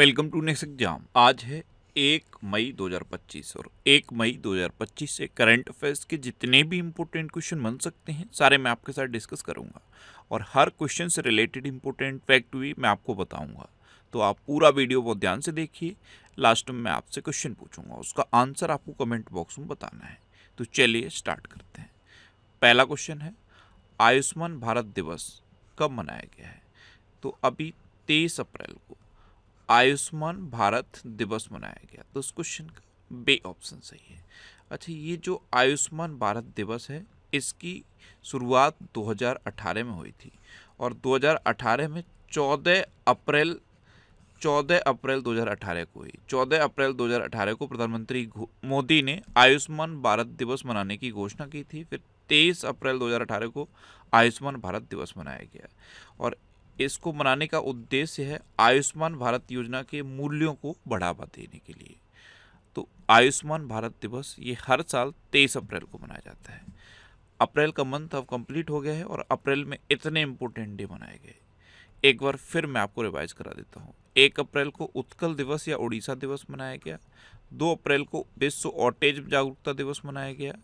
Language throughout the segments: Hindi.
Welcome to next exam. आज है 1 मई 2025 और 1 मई 2025 से करंट अफेयर्स के जितने भी इम्पोर्टेंट क्वेश्चन बन सकते हैं सारे मैं आपके साथ डिस्कस करूंगा और हर क्वेश्चन से रिलेटेड इम्पोर्टेंट फैक्ट भी मैं आपको बताऊंगा। तो आप पूरा वीडियो बहुत ध्यान से देखिए। लास्ट में मैं आपसे क्वेश्चन पूछूंगा, उसका आंसर आपको कमेंट बॉक्स में बताना है। तो चलिए स्टार्ट करते हैं। पहला क्वेश्चन है, आयुष्मान भारत दिवस कब मनाया गया है? तो अभी 23 अप्रैल को आयुष्मान भारत दिवस मनाया गया। तो उस क्वेश्चन का बे ऑप्शन सही है। अच्छा, ये जो आयुष्मान भारत दिवस है इसकी शुरुआत 2018 में हुई थी और 2018 में 14 अप्रैल 2018 को हुई। 14 अप्रैल 2018 को प्रधानमंत्री मोदी ने आयुष्मान भारत दिवस मनाने की घोषणा की थी। फिर 23 अप्रैल 2018 को आयुष्मान भारत दिवस मनाया गया और इसको मनाने का उद्देश्य है आयुष्मान भारत योजना के मूल्यों को बढ़ावा देने के लिए। तो आयुष्मान भारत दिवस ये हर साल 23 अप्रैल को मनाया जाता है। अप्रैल का मंथ अब कंप्लीट हो गया है और अप्रैल में इतने इम्पोर्टेंट डे मनाए गए। एक बार फिर मैं आपको रिवाइज करा देता हूँ। 1 अप्रैल को उत्कल दिवस या उड़ीसा दिवस मनाया गया। 2 अप्रैल को विश्व ऑटिज्म जागरूकता दिवस मनाया गया।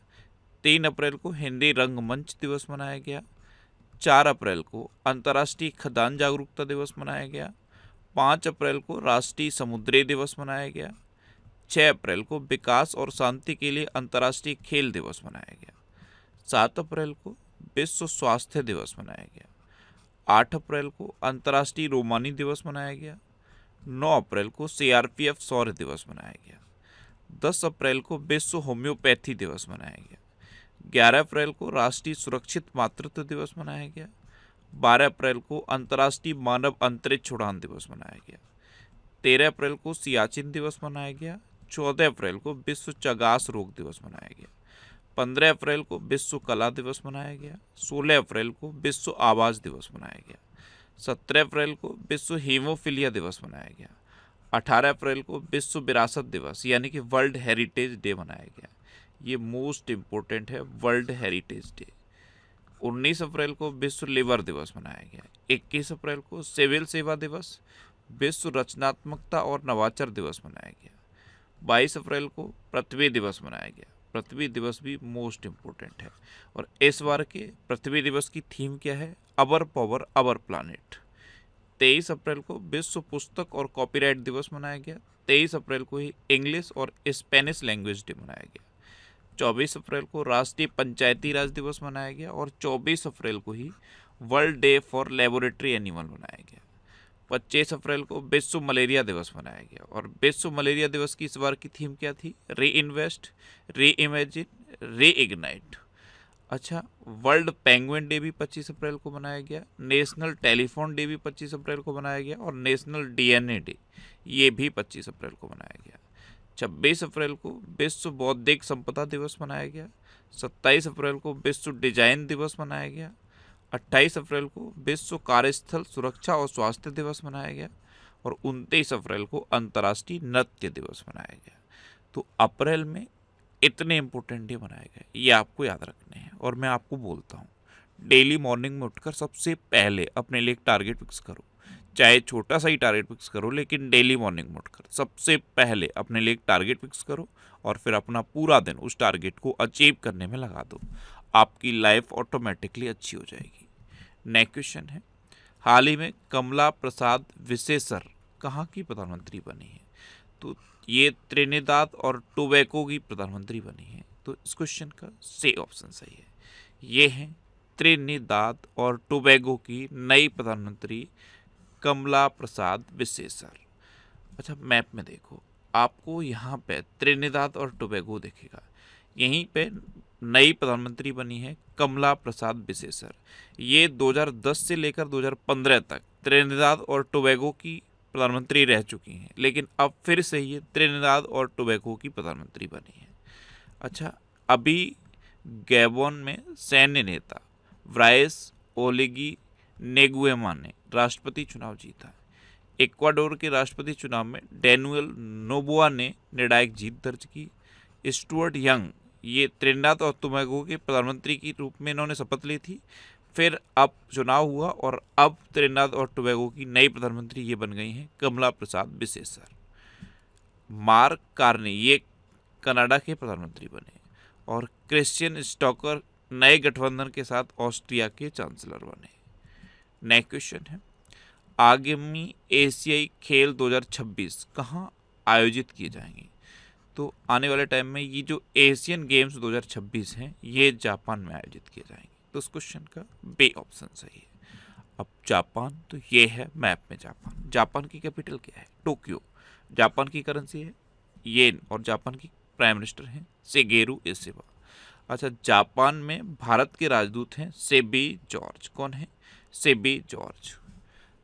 3 अप्रैल को हिंदी रंगमंच दिवस मनाया गया। 4 अप्रैल को अंतर्राष्ट्रीय खदान जागरूकता दिवस मनाया गया। 5 अप्रैल को राष्ट्रीय समुद्री दिवस मनाया गया। 6 अप्रैल को विकास और शांति के लिए अंतर्राष्ट्रीय खेल दिवस मनाया गया। 7 अप्रैल को विश्व स्वास्थ्य दिवस मनाया गया। 8 अप्रैल को अंतर्राष्ट्रीय रोमानी दिवस मनाया गया। 9 अप्रैल को सीआरपीएफ शौर्य दिवस मनाया गया। 10 अप्रैल को विश्व होम्योपैथी दिवस मनाया गया। 11 अप्रैल को राष्ट्रीय सुरक्षित मातृत्व दिवस मनाया गया। 12 अप्रैल को अंतर्राष्ट्रीय मानव अंतरिक्ष उड़ान दिवस मनाया गया। 13 अप्रैल को सियाचिन दिवस मनाया गया। 14 अप्रैल को विश्व चगास रोग दिवस मनाया गया। 15 अप्रैल को विश्व कला दिवस मनाया गया। 16 अप्रैल को विश्व आवास दिवस मनाया गया। 17 अप्रैल को विश्व हीमोफीलिया दिवस मनाया गया। 18 अप्रैल को विश्व विरासत दिवस यानी कि वर्ल्ड हेरिटेज डे मनाया गया। ये मोस्ट इम्पोर्टेंट है, वर्ल्ड हेरिटेज डे। 19 अप्रैल को विश्व लिवर दिवस मनाया गया। 21 अप्रैल को सिविल सेवा दिवस, विश्व रचनात्मकता और नवाचार दिवस मनाया गया। 22 अप्रैल को पृथ्वी दिवस मनाया गया। पृथ्वी दिवस भी मोस्ट इम्पोर्टेंट है और इस बार के पृथ्वी दिवस की थीम क्या है? अवर पावर अवर प्लानिट। 23 अप्रैल को विश्व पुस्तक और कॉपीराइट दिवस मनाया गया। 23 अप्रैल को ही इंग्लिश और स्पेनिश लैंग्वेज डे मनाया गया। 24 अप्रैल को राष्ट्रीय पंचायती राज दिवस मनाया गया और 24 अप्रैल को ही world day for laboratory animal मनाया गया। 25 अप्रैल को विश्व मलेरिया दिवस मनाया गया और विश्व मलेरिया दिवस की इस बार की थीम क्या थी? री इन्वेस्ट, री इमेजिन, री इग्नाइट। अच्छा, वर्ल्ड पेंगुइन डे भी 25 अप्रैल को मनाया गया। नेशनल टेलीफोन डे भी 25 अप्रैल को मनाया गया और नेशनल डीएनए डे ये भी 25 अप्रैल को मनाया गया। 26 अप्रैल को विश्व बौद्धिक संपदा दिवस मनाया गया। 27 अप्रैल को विश्व डिजाइन दिवस मनाया गया। 28 अप्रैल को विश्व कार्यस्थल सुरक्षा और स्वास्थ्य दिवस मनाया गया और 29 अप्रैल को अंतर्राष्ट्रीय नृत्य दिवस मनाया गया। तो अप्रैल में इतने इंपॉर्टेंट डे मनाए गए, ये आपको याद रखने हैं। और मैं आपको बोलता हूँ, डेली मॉर्निंग में उठकर सबसे पहले अपने लिए एक टारगेट फिक्स करो। चाहे छोटा सा ही टारगेट फिक्स करो, लेकिन डेली मॉर्निंग में उठकर सबसे पहले अपने लिए एक टारगेट फिक्स करो और फिर अपना पूरा दिन उस टारगेट को अचीव करने में लगा दो। आपकी लाइफ ऑटोमेटिकली अच्छी हो जाएगी। नेक्स्ट क्वेश्चन है, हाल ही में कमला प्रसाद विशेषर कहाँ की प्रधानमंत्री बनी है? तो ये त्रिनिदाद और टोबैगो की प्रधानमंत्री बनी है। तो इस क्वेश्चन का सी ऑप्शन सही है। ये है त्रिनिदाद और टोबैगो की नई प्रधानमंत्री कमला प्रसाद विशेषर। अच्छा, मैप में देखो, आपको यहाँ पे त्रिनिदाद और टोबैगो दिखेगा। यहीं पे नई प्रधानमंत्री बनी है कमला प्रसाद विशेषर। ये 2010 से लेकर 2015 तक त्रिनिदाद और टोबैगो की प्रधानमंत्री रह चुकी हैं, लेकिन अब फिर से ये त्रिनिदाद और टोबैगो की प्रधानमंत्री बनी है। अच्छा, अभी गैबोन में सैन्य नेता ब्राइस ओलिगी नेगुएमा ने राष्ट्रपति चुनाव जीता। इक्वाडोर के राष्ट्रपति चुनाव में डैनियल नोबोआ ने निर्णायक जीत दर्ज की। स्टुअर्ट यंग, ये त्रिनिदाद और टोबैगो के प्रधानमंत्री के रूप में इन्होंने शपथ ली थी। फिर अब चुनाव हुआ और अब त्रिनाद और टोबैगो की नई प्रधानमंत्री ये बन गई हैं कमला प्रसाद बिसेसर। मार्क कार्नी ये कनाडा के प्रधानमंत्री बने और क्रिश्चियन स्टॉकर नए गठबंधन के साथ ऑस्ट्रिया के चांसलर बने। नेक्स्ट क्वेश्चन है, आगामी एशियाई खेल 2026 कहाँ आयोजित किए जाएंगे? तो आने वाले टाइम में ये जो एशियन गेम्स 2026 हैं ये जापान में आयोजित किए जाएंगे। तो उस क्वेश्चन का बी ऑप्शन सही है। अब जापान, तो ये है मैप में जापान। जापान की कैपिटल क्या है? टोक्यो। जापान की करेंसी है येन और जापान की प्राइम मिनिस्टर हैं शिगेरू इशिबा। अच्छा, जापान में भारत के राजदूत हैं सेबी जॉर्ज। कौन है? सेबी जॉर्ज।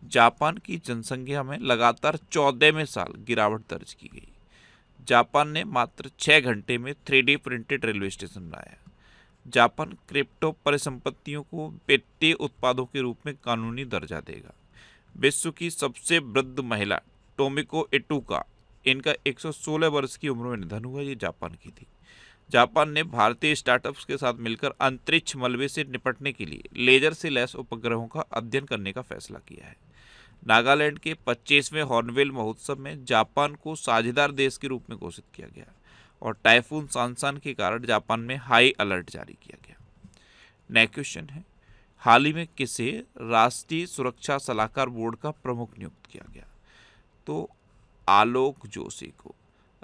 जापान की जनसंख्या में लगातार 14वें साल गिरावट दर्ज की गई। जापान ने मात्र 6 घंटे में 3D प्रिंटेड रेलवे स्टेशन बनाया। जापान क्रिप्टो परिसंपत्तियों को वित्तीय उत्पादों के रूप में कानूनी दर्जा देगा। विश्व की सबसे वृद्ध महिला टोमिको इटुका, इनका 116 वर्ष की उम्र में निधन हुआ। ये जापान की थी। जापान ने भारतीय स्टार्टअप्स के साथ मिलकर अंतरिक्ष मलबे से निपटने के लिए लेजर से लैस उपग्रहों का अध्ययन करने का फैसला किया है। नागालैंड के 25वें हॉर्नबिल महोत्सव में जापान को साझेदार देश के रूप में घोषित किया गया और टाइफून सांसान के कारण जापान में हाई अलर्ट जारी किया गया। नेक्स्ट क्वेश्चन है, हाल ही में किसे राष्ट्रीय सुरक्षा सलाहकार बोर्ड का प्रमुख नियुक्त किया गया? तो आलोक जोशी को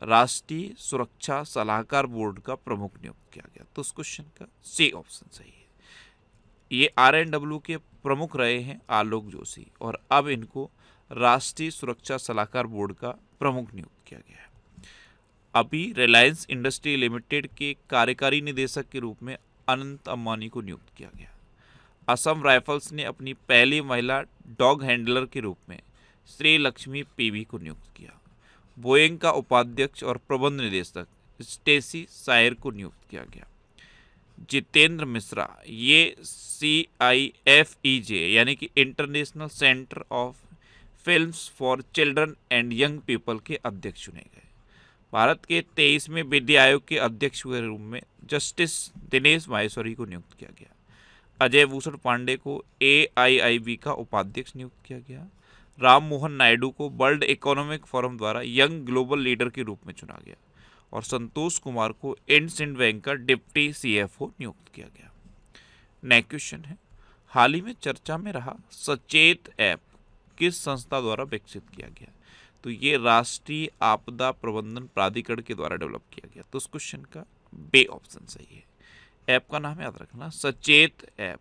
राष्ट्रीय सुरक्षा सलाहकार बोर्ड का प्रमुख नियुक्त किया गया। तो उस क्वेश्चन का सी ऑप्शन सही है। ये RNW के प्रमुख रहे हैं आलोक जोशी और अब इनको राष्ट्रीय सुरक्षा सलाहकार बोर्ड का प्रमुख नियुक्त किया गया है। अभी रिलायंस इंडस्ट्री लिमिटेड के कार्यकारी निदेशक के रूप में अनंत अंबानी को नियुक्त किया गया। असम राइफल्स ने अपनी पहली महिला डॉग हैंडलर के रूप में श्री लक्ष्मी PV को नियुक्त किया। बोइंग का उपाध्यक्ष और प्रबंध निदेशक स्टेसी सायर को नियुक्त किया गया। जितेंद्र मिश्रा ये CIFEJ यानी कि international centre of films for children and young people के अध्यक्ष चुने गए। भारत के 23वें विधि आयोग के अध्यक्ष के रूप में जस्टिस दिनेश माहेश्वरी को नियुक्त किया गया। अजय भूषण पांडे को AIIB का उपाध्यक्ष नियुक्त किया गया। राम मोहन नायडू को वर्ल्ड इकोनॉमिक फोरम द्वारा यंग ग्लोबल लीडर के रूप में चुना गया और संतोष कुमार को इंडसिंड बैंक का डिप्टी CFO नियुक्त किया गया। नेक्स्ट क्वेश्चन है, हाल ही में चर्चा में रहा सचेत ऐप किस संस्था द्वारा विकसित किया गया? तो ये राष्ट्रीय आपदा प्रबंधन प्राधिकरण के द्वारा डेवलप किया गया। तो उस क्वेश्चन का बी ऑप्शन सही है। ऐप का नाम याद रखना, सचेत ऐप।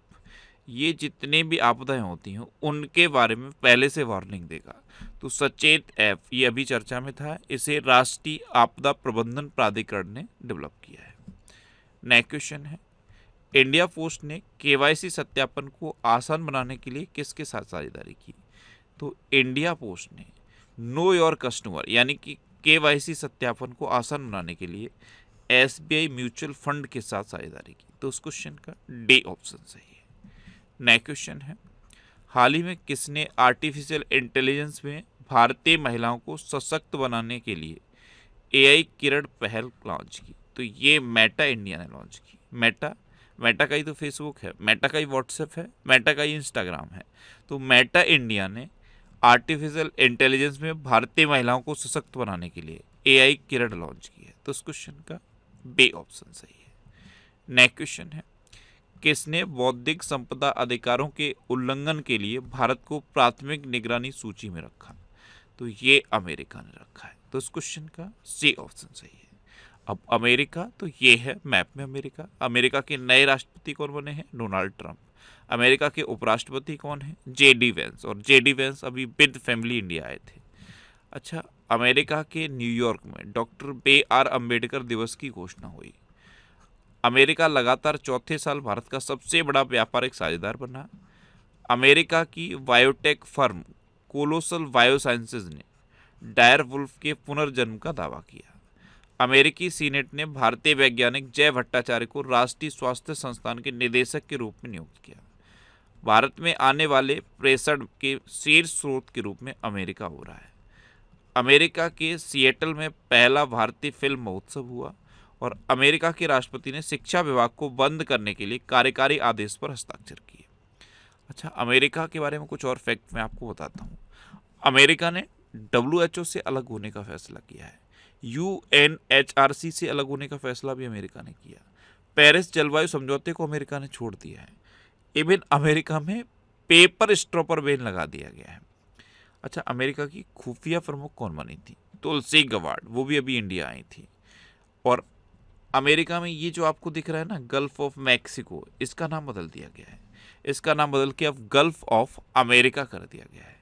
ये जितने भी आपदाएं होती हैं उनके बारे में पहले से वार्निंग देगा। तो सचेत ऐप ये अभी चर्चा में था, इसे राष्ट्रीय आपदा प्रबंधन प्राधिकरण ने डेवलप किया है। नेक्स्ट क्वेश्चन है, इंडिया पोस्ट ने KYC सत्यापन को आसान बनाने के लिए किसके साथ साझेदारी की? तो इंडिया पोस्ट ने नो योर कस्टमर यानी कि KYC सत्यापन को आसान बनाने के लिए SBI म्यूचुअल फंड के साथ साझेदारी की। तो उस क्वेश्चन का डी ऑप्शन सही है। नेक्स्ट क्वेश्चन है, हाल ही में किसने आर्टिफिशियल इंटेलिजेंस में भारतीय महिलाओं को सशक्त बनाने के लिए AI किरण पहल लॉन्च की? तो ये मेटा इंडिया ने लॉन्च की। मेटा का ही तो फेसबुक है, मेटा का ही व्हाट्सएप है, मेटा का ही इंस्टाग्राम है। तो मेटा इंडिया ने आर्टिफिशियल इंटेलिजेंस में भारतीय महिलाओं को सशक्त बनाने के लिए AI किरण लॉन्च की है। तो उस क्वेश्चन का बी ऑप्शन सही है। नेक्स्ट क्वेश्चन है, किसने बौद्धिक संपदा अधिकारों के उल्लंघन के लिए भारत को प्राथमिक निगरानी सूची में रखा? तो ये अमेरिका ने रखा है। तो इस क्वेश्चन का सी ऑप्शन सही है। अब अमेरिका, तो ये है मैप में अमेरिका। अमेरिका के नए राष्ट्रपति कौन बने हैं? Donald Trump. अमेरिका के उपराष्ट्रपति कौन है? JD Vance. और JD वेंस अभी विद फैमिली इंडिया आए थे। अच्छा, अमेरिका के न्यूयॉर्क में डॉक्टर BR अम्बेडकर दिवस की घोषणा हुई। अमेरिका लगातार चौथे साल भारत का सबसे बड़ा व्यापारिक साझेदार बना। अमेरिका की बायोटेक फर्म कोलोसल बायोसाइंसेज ने डायर वुल्फ के पुनर्जन्म का दावा किया। अमेरिकी सीनेट ने भारतीय वैज्ञानिक जय भट्टाचार्य को राष्ट्रीय स्वास्थ्य संस्थान के निदेशक के रूप में नियुक्त किया। भारत में आने वाले प्रेषण के शीर्ष स्रोत के रूप में अमेरिका हो रहा है। अमेरिका के सिएटल में पहला भारतीय फिल्म महोत्सव हुआ और अमेरिका के राष्ट्रपति ने शिक्षा विभाग को बंद करने के लिए कार्यकारी आदेश पर हस्ताक्षर किए। अच्छा, अमेरिका के बारे में कुछ और फैक्ट मैं आपको बताता हूँ। अमेरिका ने WHO से अलग होने का फैसला किया है। UNHRC से अलग होने का फैसला भी अमेरिका ने किया। पेरिस जलवायु समझौते को अमेरिका ने छोड़ दिया है। इवन अमेरिका में पेपर स्ट्रॉ पर बैन लगा दिया गया है। अच्छा, अमेरिका की खुफिया प्रमुख कौन बनी थी? तुलसी गवार्ड, वो भी अभी इंडिया आई थी। और अमेरिका में ये जो आपको दिख रहा है ना, गल्फ ऑफ मैक्सिको, इसका नाम बदल दिया गया है। इसका नाम बदल के अब गल्फ ऑफ अमेरिका कर दिया गया है।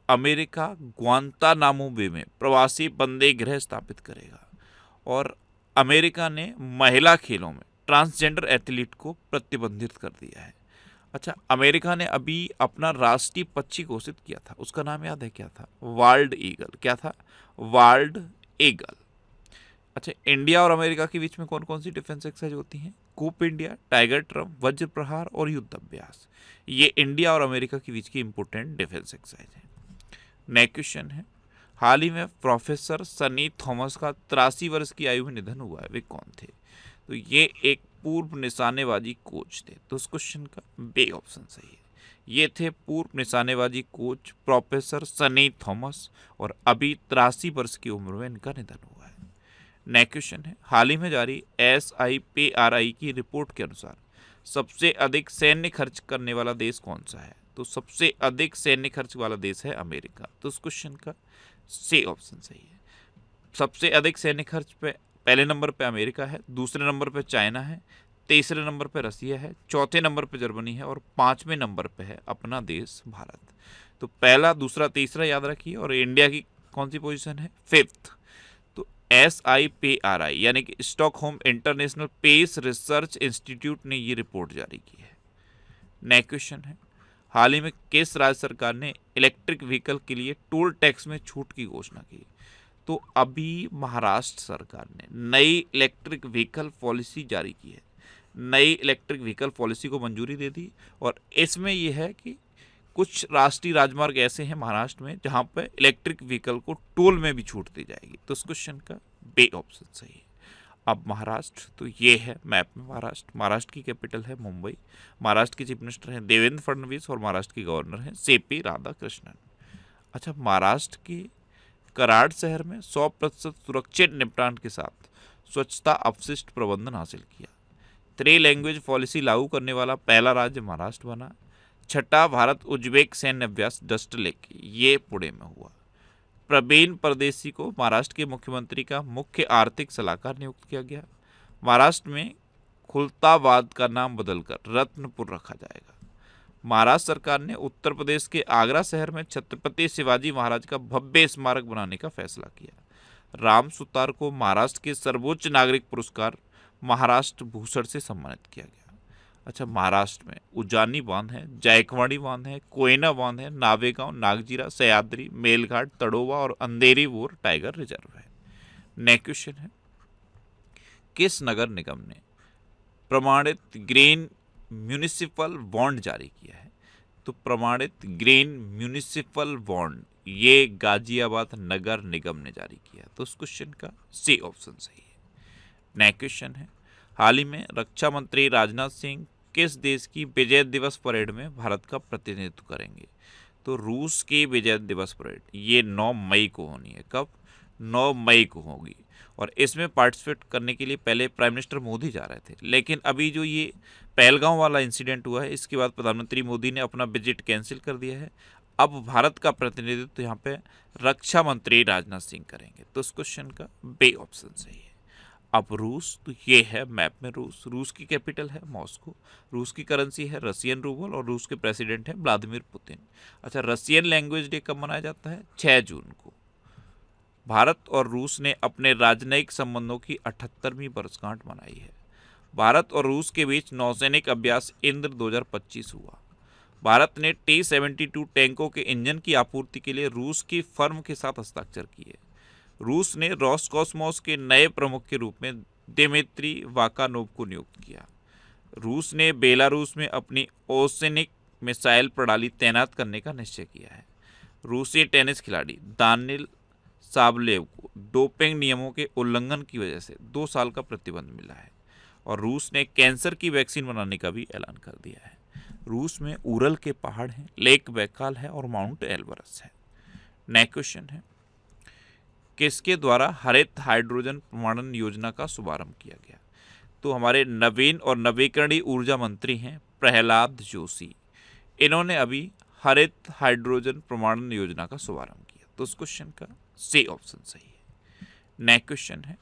अमेरिका ग्वांतानामो बे में प्रवासी बंदी गृह स्थापित करेगा। और अमेरिका ने महिला खेलों में ट्रांसजेंडर एथलीट को प्रतिबंधित कर दिया है। अच्छा, अमेरिका ने अभी अपना राष्ट्रीय पक्षी घोषित किया था, उसका नाम याद है क्या था? Walled eagle. क्या था? Walled eagle. अच्छा, इंडिया और अमेरिका के बीच में कौन कौन सी डिफेंस एक्सरसाइज होती हैं? कूप इंडिया, टाइगर ट्रम्प, वज्र प्रहार और युद्ध अभ्यास। ये इंडिया और अमेरिका के बीच की इंपोर्टेंट डिफेंस एक्सरसाइज है। नेक्स्ट क्वेश्चन है, हाल ही में प्रोफेसर सनी थॉमस का 83 वर्ष की आयु में निधन हुआ है, वे कौन थे? तो ये एक पूर्व निशानेबाजी कोच थे। तो उस क्वेश्चन का बे ऑप्शन सही है। ये थे पूर्व निशानेबाजी कोच प्रोफेसर सनी थॉमस, और अभी 83 वर्ष की उम्र में इनका निधन हुआ है। नेक्स्ट क्वेश्चन है, हाल ही में जारी SIPRI की रिपोर्ट के अनुसार सबसे अधिक सैन्य खर्च करने वाला देश कौन सा है? तो सबसे अधिक सैन्य खर्च वाला देश है अमेरिका। तो उस क्वेश्चन का सी ऑप्शन सही है। सबसे अधिक सैन्य खर्च पे पहले नंबर पे अमेरिका है, दूसरे नंबर पे चाइना है, तीसरे नंबर पे रसिया है, चौथे नंबर पे जर्मनी है, और पांचवें नंबर पे है अपना देश भारत। तो पहला, दूसरा, तीसरा याद रखिए। और इंडिया की कौन सी पोजीशन है? 5th। तो SIPRI यानी कि Stockholm International Peace Research Institute ने ये रिपोर्ट जारी की है। नेक्स्ट क्वेश्चन है, हाल ही में किस राज्य सरकार ने इलेक्ट्रिक व्हीकल के लिए टोल टैक्स में छूट की घोषणा की? तो अभी महाराष्ट्र सरकार ने नई इलेक्ट्रिक व्हीकल पॉलिसी जारी की है। नई इलेक्ट्रिक व्हीकल पॉलिसी को मंजूरी दे दी, और इसमें यह है कि कुछ राष्ट्रीय राजमार्ग ऐसे हैं महाराष्ट्र में जहां पर इलेक्ट्रिक व्हीकल को टोल में भी छूट दी जाएगी। तो इस क्वेश्चन का बे ऑप्शन सही है। अब महाराष्ट्र, तो ये है मैप में महाराष्ट्र। महाराष्ट्र की कैपिटल है मुंबई। महाराष्ट्र के चीफ मिनिस्टर हैं देवेंद्र फडणवीस, और महाराष्ट्र के गवर्नर हैं CP राधाकृष्णन। अच्छा, महाराष्ट्र के कराड़ शहर में 100% सुरक्षित निपटान के साथ स्वच्छता अपशिष्ट प्रबंधन हासिल किया। 3 लैंग्वेज पॉलिसी लागू करने वाला पहला राज्य महाराष्ट्र बना। छठा भारत उज्बेक सैन्य अभ्यास डस्ट लेक, ये पुणे में हुआ। प्रवीण परदेसी को महाराष्ट्र के मुख्यमंत्री का मुख्य आर्थिक सलाहकार नियुक्त किया गया। महाराष्ट्र में खुलताबाद का नाम बदलकर रत्नपुर रखा जाएगा। महाराष्ट्र सरकार ने उत्तर प्रदेश के आगरा शहर में छत्रपति शिवाजी महाराज का भव्य स्मारक बनाने का फैसला किया। राम सुतार को महाराष्ट्र के सर्वोच्च नागरिक पुरस्कार महाराष्ट्र भूषण से सम्मानित किया गया। अच्छा, महाराष्ट्र में उजानी बांध है, जायकवाड़ी बांध है, कोयना बांध है, नावेगांव, नागजीरा, सह्याद्री, मेलघाट, तड़ोवा और अंधेरी वोर टाइगर रिजर्व है। नेक्स्ट क्वेश्चन है, किस नगर निगम ने प्रमाणित ग्रीन म्यूनिसिपल बॉन्ड जारी किया है? तो प्रमाणित ग्रीन म्यूनिसिपल बॉन्ड ये गाजियाबाद नगर निगम ने जारी किया। तो उस क्वेश्चन का सी ऑप्शन सही है। नेक्स्ट क्वेश्चन है, हाल ही में रक्षा मंत्री राजनाथ सिंह किस देश की विजय दिवस परेड में भारत का प्रतिनिधित्व करेंगे? तो रूस की विजय दिवस परेड ये 9 मई को होनी है। कब? 9 मई को होगी। और इसमें पार्टिसिपेट करने के लिए पहले प्राइम मिनिस्टर मोदी जा रहे थे, लेकिन अभी जो ये पहलगांव वाला इंसिडेंट हुआ है, इसके बाद प्रधानमंत्री मोदी ने अपना विजिट कैंसिल कर दिया है। अब भारत का प्रतिनिधित्व यहाँ पे रक्षा मंत्री राजनाथ सिंह करेंगे। तो इस क्वेश्चन का बे ऑप्शन सही है। अब रूस, तो ये है मैप में रूस। रूस की कैपिटल है मॉस्को। रूस की करेंसी है रशियन रूबल, और रूस के प्रेसिडेंट हैं व्लादिमीर पुतिन। अच्छा, रशियन लैंग्वेज डे कब मनाया जाता है? 6 जून को। भारत और रूस ने अपने राजनयिक संबंधों की 78वीं वर्षगांठ मनाई है। भारत और रूस के बीच नौसैनिक अभ्यास इंद्र 2025 हुआ। भारत ने T-72 टैंकों के इंजन की आपूर्ति के लिए रूस की फर्म के साथ हस्ताक्षर किए। रूस ने रोसकॉसमोस के नए प्रमुख के रूप में दिमित्री वाकानोव को नियुक्त किया। रूस ने बेलारूस में अपनी ओसेनिक मिसाइल प्रणाली तैनात करने का निश्चय किया है। रूसी टेनिस खिलाड़ी दानिल साबलेव को डोपिंग नियमों के उल्लंघन की वजह से 2 साल का प्रतिबंध मिला है। और रूस ने कैंसर की वैक्सीन बनाने का भी ऐलान कर दिया है। रूस में उरल के पहाड़ हैं, लेक बैकाल है और माउंट एल्बरस है। नेक्स्ट क्वेश्चन है, किसके द्वारा हरित हाइड्रोजन प्रमाणन योजना का शुभारंभ किया गया? तो हमारे नवीन और नवीकरणीय ऊर्जा मंत्री हैं प्रहलाद जोशी। इन्होंने अभी हरित हाइड्रोजन प्रमाणन योजना का शुभारंभ किया। तो उस क्वेश्चन का सी ऑप्शन सही है। नेक्स्ट क्वेश्चन है,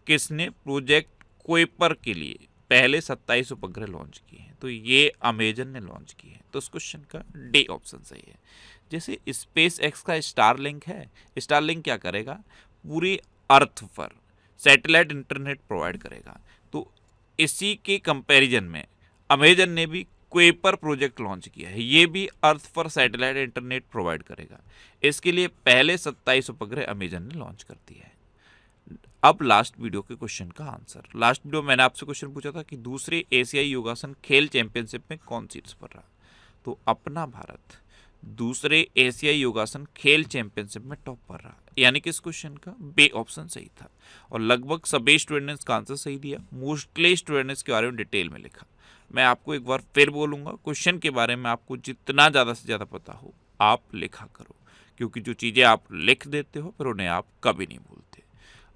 किसने प्रोजेक्ट कुइपर के लिए पहले 27 उपग्रह लॉन्च किए हैं? तो ये अमेजन ने लॉन्च किए हैं। तो उस क्वेश्चन का डी ऑप्शन सही है। जैसे स्पेस एक्स का स्टारलिंक है, स्टारलिंक क्या करेगा? पूरी अर्थ पर सैटेलाइट इंटरनेट प्रोवाइड करेगा। तो इसी के कंपैरिजन में अमेजन ने भी कुइपर प्रोजेक्ट लॉन्च किया है, ये भी अर्थ पर सैटेलाइट इंटरनेट प्रोवाइड करेगा। इसके लिए पहले 27 उपग्रह अमेजन ने लॉन्च कर दिया है। अब लास्ट वीडियो के क्वेश्चन का आंसर। लास्ट वीडियो मैंने आपसे क्वेश्चन पूछा था कि दूसरे एशियाई योगासन खेल चैंपियनशिप में कौन शीर्ष पर रहा? तो अपना भारत दूसरे एशियाई योगासन खेल चैंपियनशिप में टॉप पर रहा, यानी कि इस क्वेश्चन का बी ऑप्शन सही था। और लगभग सभी स्टूडेंट ने इसका आंसर सही दिया। मोस्टली स्टूडेंट ने इसके बारे में डिटेल में लिखा। मैं आपको एक बार फिर बोलूँगा, क्वेश्चन के बारे में आपको जितना ज़्यादा से ज़्यादा पता हो आप लिखा करो, क्योंकि जो चीज़ें आप लिख देते हो फिर उन्हें आप कभी नहीं भूलते।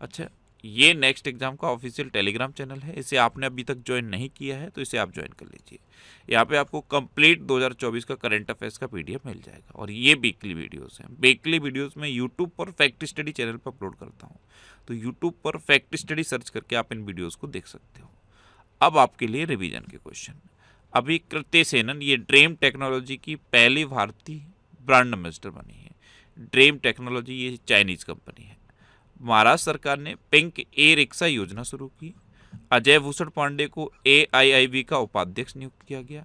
अच्छा, ये नेक्स्ट एग्जाम का ऑफिशियल टेलीग्राम चैनल है, इसे आपने अभी तक ज्वाइन नहीं किया है तो इसे आप ज्वाइन कर लीजिए। यहाँ पे आपको कंप्लीट 2024 का करंट अफेयर्स का पीडीएफ मिल जाएगा। और ये वीकली वीडियोस हैं। वीकली वीडियोस में यूट्यूब पर फैक्ट स्टडी चैनल पर अपलोड करता हूँ, तो यूट्यूब पर फैक्ट स्टडी सर्च करके आप इन वीडियोज़ को देख सकते हो। अब आपके लिए रिवीजन के क्वेश्चन। अभी कृत्य सेनन ये ड्रीम टेक्नोलॉजी की पहली भारतीय ब्रांड एम्बेसडर बनी है। ड्रीम टेक्नोलॉजी ये चाइनीज कंपनी है। महाराष्ट्र सरकार ने पिंक ई रिक्शा योजना शुरू की। अजय भूषण पांडे को AIIB का उपाध्यक्ष नियुक्त किया गया।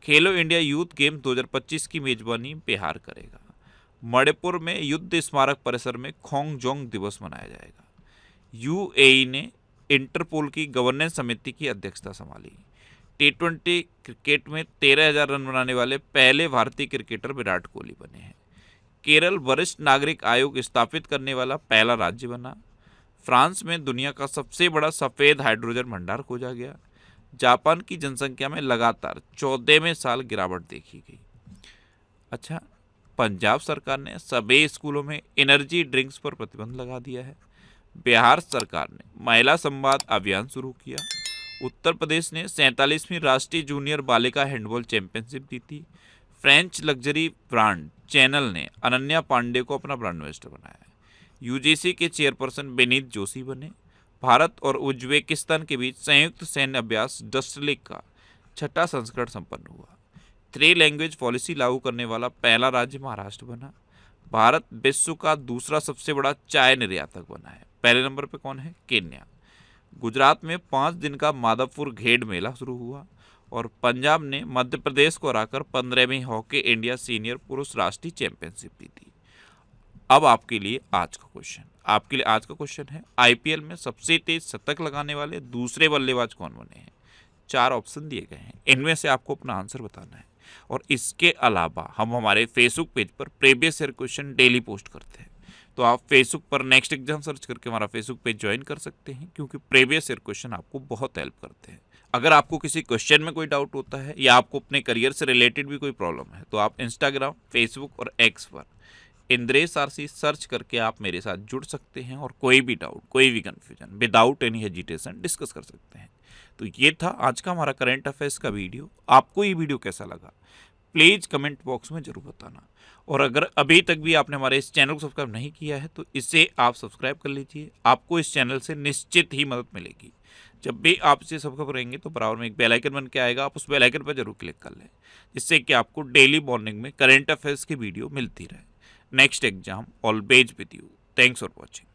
खेलो इंडिया यूथ गेम 2025 की मेजबानी बिहार करेगा। मणिपुर में युद्ध स्मारक परिसर में खोंगजोंग दिवस मनाया जाएगा। UAE ने इंटरपोल की गवर्नेंस समिति की अध्यक्षता संभाली। T20 क्रिकेट में 13,000 रन बनाने वाले पहले भारतीय क्रिकेटर विराट कोहली बने हैं। केरल वरिष्ठ नागरिक आयोग स्थापित करने वाला पहला राज्य बना। फ्रांस में दुनिया का सबसे बड़ा सफ़ेद हाइड्रोजन भंडार खोजा गया। जापान की जनसंख्या में लगातार 14वें साल गिरावट देखी गई। अच्छा, पंजाब सरकार ने सभी स्कूलों में एनर्जी ड्रिंक्स पर प्रतिबंध लगा दिया है। बिहार सरकार ने महिला संवाद अभियान शुरू किया। उत्तर प्रदेश ने 47वीं राष्ट्रीय जूनियर बालिका हैंडबॉल चैंपियनशिप जीती। फ्रेंच लग्जरी ब्रांड चैनल ने अनन्या पांडे को अपना ब्रांड एम्बेसडर बनाया। UGC के चेयरपर्सन विनीत जोशी बने। भारत और उज्बेकिस्तान के बीच संयुक्त सैन्य अभ्यास डस्टलिक का 6ठा संस्करण संपन्न हुआ। 3 लैंग्वेज पॉलिसी लागू करने वाला पहला राज्य महाराष्ट्र बना। भारत विश्व का दूसरा सबसे बड़ा चाय निर्यातक बना है। पहले नंबर पर कौन है? केन्या। गुजरात में 5 दिन का माधवपुर घेड़ मेला शुरू हुआ। और पंजाब ने मध्य प्रदेश को हराकर 15वीं हॉकी इंडिया सीनियर पुरुष राष्ट्रीय चैंपियनशिप जीती। अब आपके लिए आज का क्वेश्चन है, IPL में सबसे तेज शतक लगाने वाले दूसरे बल्लेबाज कौन बने हैं? 4 ऑप्शन दिए गए हैं, इनमें से आपको अपना आंसर बताना है। और इसके अलावा हम हमारे फेसबुक पेज पर previous year question daily post करते हैं, तो आप फेसबुक पर नेक्स्ट एग्जाम सर्च करके हमारा फेसबुक पेज ज्वाइन कर सकते हैं, क्योंकि प्रीवियस ईयर क्वेश्चन आपको बहुत हेल्प करते हैं। अगर आपको किसी क्वेश्चन में कोई डाउट होता है या आपको अपने करियर से रिलेटेड भी कोई प्रॉब्लम है, तो आप इंस्टाग्राम, फेसबुक और एक्स पर इंद्रेश RC सर्च करके आप मेरे साथ जुड़ सकते हैं और कोई भी डाउट, कोई भी confusion without any hesitation discuss कर सकते हैं। तो ये था आज का हमारा करंट अफेयर्स का वीडियो। आपको ये वीडियो कैसा लगा प्लीज़ कमेंट बॉक्स में ज़रूर बताना। और अगर अभी तक भी आपने हमारे इस चैनल को सब्सक्राइब नहीं किया है तो इसे आप सब्सक्राइब कर लीजिए। आपको इस चैनल से निश्चित ही मदद मिलेगी। जब भी आप इसे सब्सक्राइब करेंगे तो बराबर में एक बेल आइकन बन के आएगा, आप उस बेल आइकन पर जरूर क्लिक कर लें, जिससे कि आपको डेली मॉर्निंग में करंट अफेयर्स की वीडियो मिलती रहे। Next exam always with you. Thanks for watching.